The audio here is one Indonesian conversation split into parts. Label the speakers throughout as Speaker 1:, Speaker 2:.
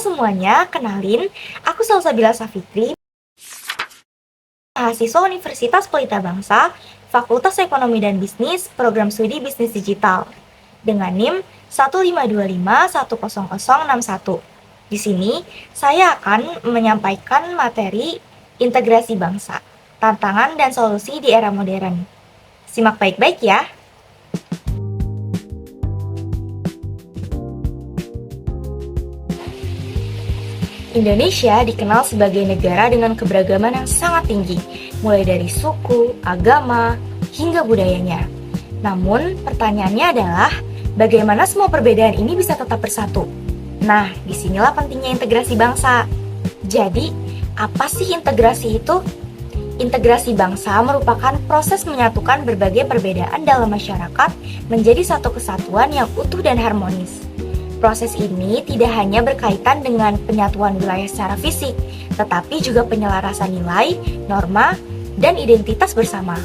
Speaker 1: semuanya, kenalin, aku Salsabila Safitri, mahasiswa Universitas Pelita Bangsa, Fakultas Ekonomi dan Bisnis, Program Studi Bisnis Digital, dengan NIM 152510061. Di sini, saya akan menyampaikan materi integrasi bangsa, tantangan dan solusi di era modern. Simak baik-baik ya. Indonesia dikenal sebagai negara dengan keberagaman yang sangat tinggi, mulai dari suku, agama, hingga budayanya. Namun, pertanyaannya adalah, bagaimana semua perbedaan ini bisa tetap bersatu? Nah, disinilah pentingnya integrasi bangsa. Jadi, apa sih integrasi itu? Integrasi bangsa merupakan proses menyatukan berbagai perbedaan dalam masyarakat menjadi satu kesatuan yang utuh dan harmonis. Proses ini tidak hanya berkaitan dengan penyatuan wilayah secara fisik, tetapi juga penyelarasan nilai, norma, dan identitas bersama.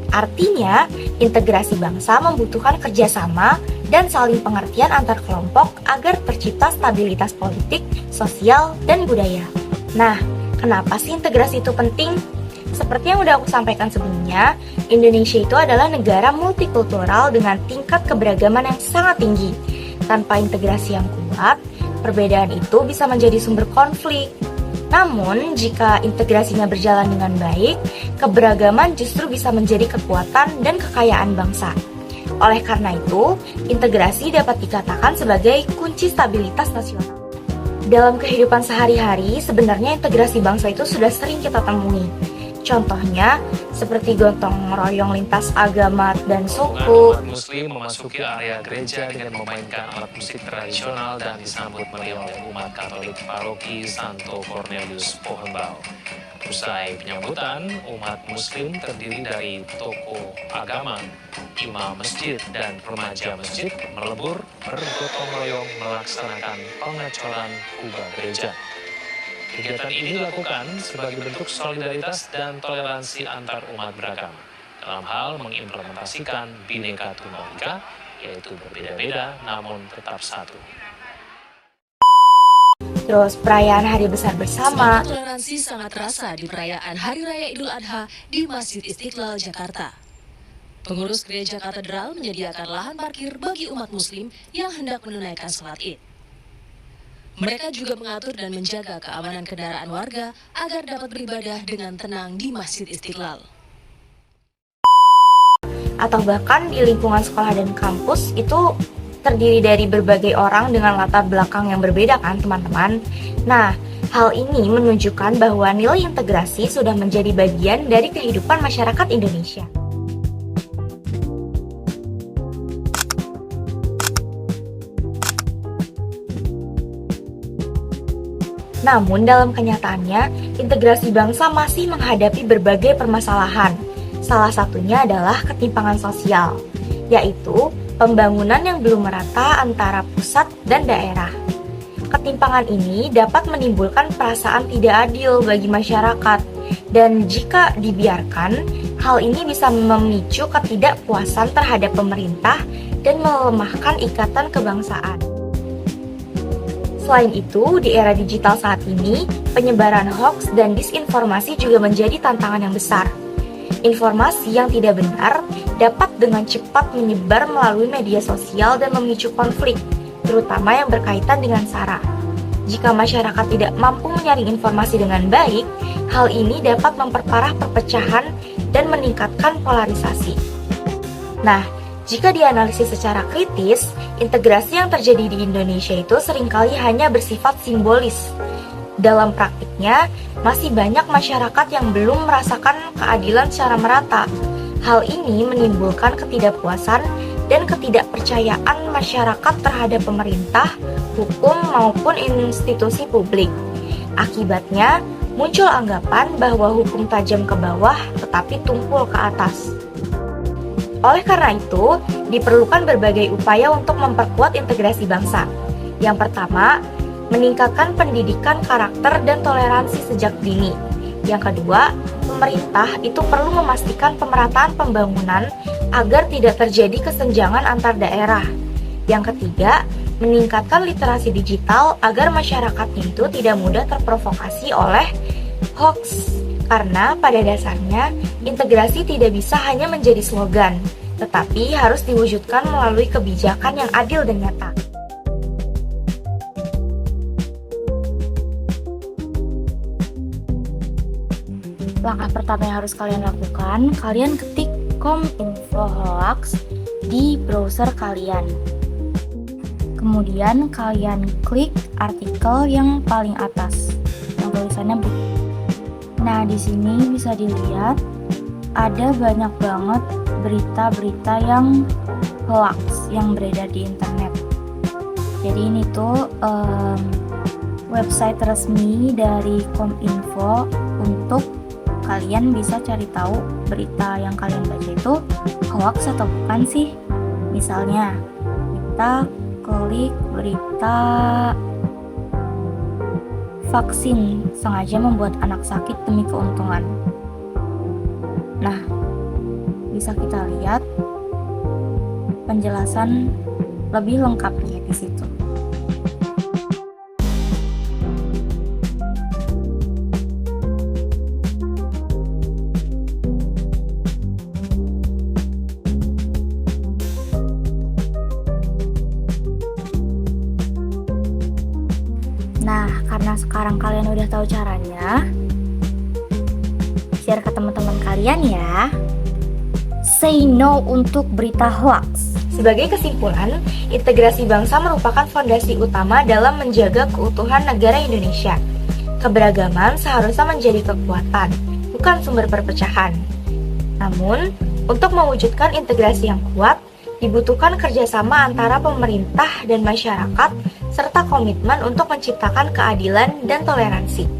Speaker 1: Artinya, integrasi bangsa membutuhkan kerjasama dan saling pengertian antar kelompok agar tercipta stabilitas politik, sosial, dan budaya. Nah, kenapa sih integrasi itu penting? Seperti yang udah aku sampaikan sebelumnya, Indonesia itu adalah negara multikultural dengan tingkat keberagaman yang sangat tinggi. Tanpa integrasi yang kuat, perbedaan itu bisa menjadi sumber konflik. Namun, jika integrasinya berjalan dengan baik, keberagaman justru bisa menjadi kekuatan dan kekayaan bangsa. Oleh karena itu, integrasi dapat dikatakan sebagai kunci stabilitas nasional. Dalam kehidupan sehari-hari, sebenarnya integrasi bangsa itu sudah sering kita temui. Contohnya, seperti gotong royong lintas agama dan suku.
Speaker 2: Umat Muslim memasuki area gereja dengan memainkan alat musik tradisional dan disambut meriah oleh umat Katolik paroki Santo Cornelius Pohembau. Usai penyambutan, umat Muslim terdiri dari tokoh agama, imam masjid, dan remaja masjid melebur bergotong royong melaksanakan pengecoran kubah gereja. Kegiatan ini dilakukan sebagai bentuk solidaritas dan toleransi antar umat beragama dalam hal mengimplementasikan Bhinneka Tunggal Ika, yaitu berbeda-beda namun tetap satu.
Speaker 1: Terus perayaan hari besar bersama.
Speaker 3: Semangat toleransi sangat terasa di perayaan Hari Raya Idul Adha di Masjid Istiqlal, Jakarta. Pengurus gereja katedral menyediakan lahan parkir bagi umat Muslim yang hendak menunaikan salat Id. Mereka juga mengatur dan menjaga keamanan kendaraan warga agar dapat beribadah dengan tenang di Masjid Istiqlal.
Speaker 1: Atau bahkan di lingkungan sekolah dan kampus itu terdiri dari berbagai orang dengan latar belakang yang berbeda kan teman-teman. Nah, hal ini menunjukkan bahwa nilai integrasi sudah menjadi bagian dari kehidupan masyarakat Indonesia. Namun dalam kenyataannya, integrasi bangsa masih menghadapi berbagai permasalahan. Salah satunya adalah ketimpangan sosial, yaitu pembangunan yang belum merata antara pusat dan daerah. Ketimpangan ini dapat menimbulkan perasaan tidak adil bagi masyarakat, dan jika dibiarkan, hal ini bisa memicu ketidakpuasan terhadap pemerintah dan melemahkan ikatan kebangsaan. Selain itu, di era digital saat ini, penyebaran hoaks dan disinformasi juga menjadi tantangan yang besar. Informasi yang tidak benar dapat dengan cepat menyebar melalui media sosial dan memicu konflik, terutama yang berkaitan dengan SARA. Jika masyarakat tidak mampu menyaring informasi dengan baik, hal ini dapat memperparah perpecahan dan meningkatkan polarisasi. Nah, jika dianalisis secara kritis, integrasi yang terjadi di Indonesia itu seringkali hanya bersifat simbolis. Dalam praktiknya, masih banyak masyarakat yang belum merasakan keadilan secara merata. Hal ini menimbulkan ketidakpuasan dan ketidakpercayaan masyarakat terhadap pemerintah, hukum, maupun institusi publik. Akibatnya, muncul anggapan bahwa hukum tajam ke bawah tetapi tumpul ke atas. Oleh karena itu, diperlukan berbagai upaya untuk memperkuat integrasi bangsa. Yang pertama, meningkatkan pendidikan karakter dan toleransi sejak dini. Yang kedua, pemerintah itu perlu memastikan pemerataan pembangunan agar tidak terjadi kesenjangan antar daerah. Yang ketiga, meningkatkan literasi digital agar masyarakatnya itu tidak mudah terprovokasi oleh hoax. Karena pada dasarnya, integrasi tidak bisa hanya menjadi slogan, tetapi harus diwujudkan melalui kebijakan yang adil dan nyata. Langkah pertama yang harus kalian lakukan, kalian ketik Kominfo Hoax di browser kalian. Kemudian kalian klik artikel yang paling atas, yang tulisannya buku. Nah, di sini bisa dilihat ada banyak banget berita-berita yang hoax yang beredar di internet. Jadi ini tuh website resmi dari Kominfo untuk kalian bisa cari tahu berita yang kalian baca itu hoax atau bukan sih. Misalnya kita klik berita vaksin sengaja membuat anak sakit demi keuntungan. Nah, bisa kita lihat penjelasan lebih lengkapnya di situ. Nah, karena sekarang kalian udah tahu caranya, share ke teman-teman kalian ya. Say no untuk berita hoax. Sebagai kesimpulan, integrasi bangsa merupakan fondasi utama dalam menjaga keutuhan negara Indonesia. Keberagaman seharusnya menjadi kekuatan, bukan sumber perpecahan. Namun, untuk mewujudkan integrasi yang kuat, dibutuhkan kerjasama antara pemerintah dan masyarakat, serta komitmen untuk menciptakan keadilan dan toleransi.